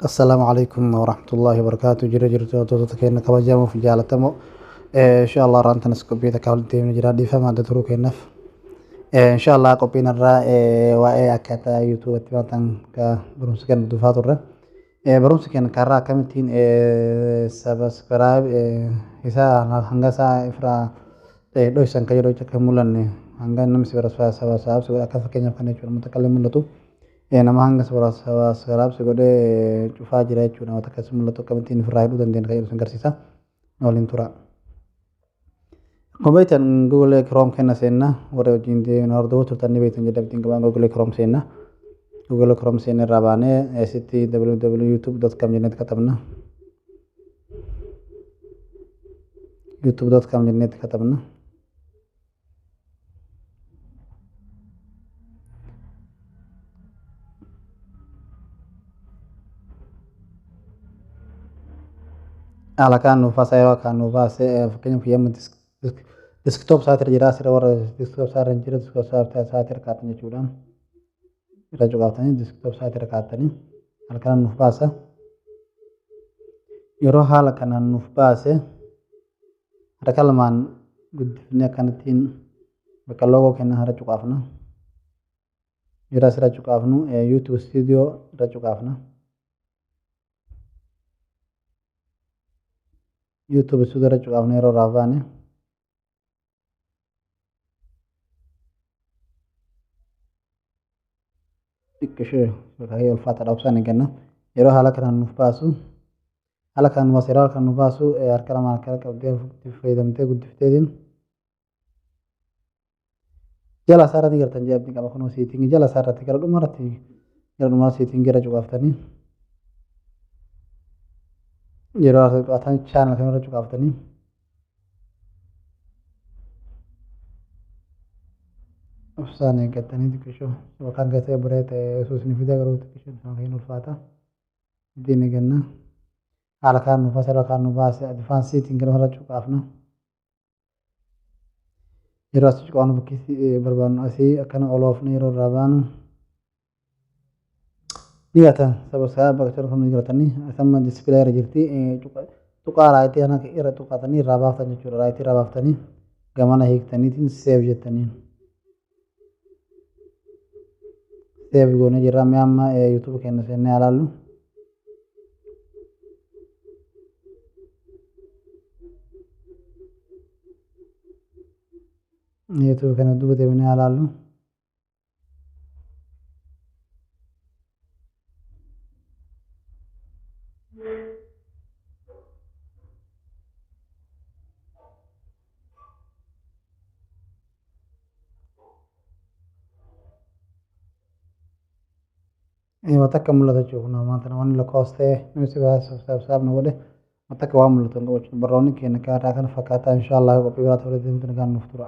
السلام عليكم ورحمة الله وبركاته جرى جرى تكين كبجامو في جالتمو إن شاء الله رانتنا سكوبيتا كابلتي من جرى دي فما دتروك النف إن شاء الله كوبينا الرا وإيه أكتا يوتيوب تبعتن كبرمسكن دفاتور برمسكن كارا كمتين سبسكرايب هسا هنگسا إفرا دويسان كجرو تكملن هنگا نمسي برسوا سبا ساب سوى أكثر كنيا فنيجور متكلم لتو nama hanga sabab segode cufa jira cu nama takas mulatu kamantin fraidu dan den kayu sangkar sisa nolin tura kobaitan google chrome kena senna wore jinde nordo turtani baitan jada bitin kaban google chrome senna rabane st www.youtube.com jenet katabna youtube.com jenet katabna ala kan nufa saya kan nufa se kenya piyam desktop saat terjadi server desktop saat terjadi desktop saat terkatanya curam kita juga katanya desktop saat terkatanya ala kan nufa sa yoro hal kan nufa se ada kalaman gudnya kan tin bakal logo kena hara cukafna yora sera cukafnu youtube studio ra cukafna YouTube sudah cukup avnero ravane dikeshe kahay ulfata opsan kenna yero halakan nufasu halakan wasira kan nufasu arkala markala kabde faydamte gudiftedin jala sarati gartan jabni kama kono sitingi jala sarati kala dumarati yero dumar sitingi ra cukup aftani yero atan channel kan ra cukup aftani أفسانة قتني دكشو وكان قتي بريت سوسني في دقرو دكشو سانخين الفاتة ديني قلنا على كان نفسر كان نباس دفان سيتين كنا هلا شو كافنا يراس شو كانوا بكيسي بربان أسي أكنا أولوف نيرو رابانو نيجاتا سبسا بكتر خم نيجاتني أسمى ديسبلاي رجلتي تقال رايتي أنا كإيرة تقاتني رابافتني شو رايتي رابافتني كمان هيك تاني تين سيف جتني save gone jira amma youtube kenna senne alalu youtube kenna dubu tebne alalu wataka mulata joogno maantana waan la kooste nimsiga sabsab nagode wataka waa mulata baroni keena ka raakan fakata insha Allah ko biwata wala dimtan gaan nuftura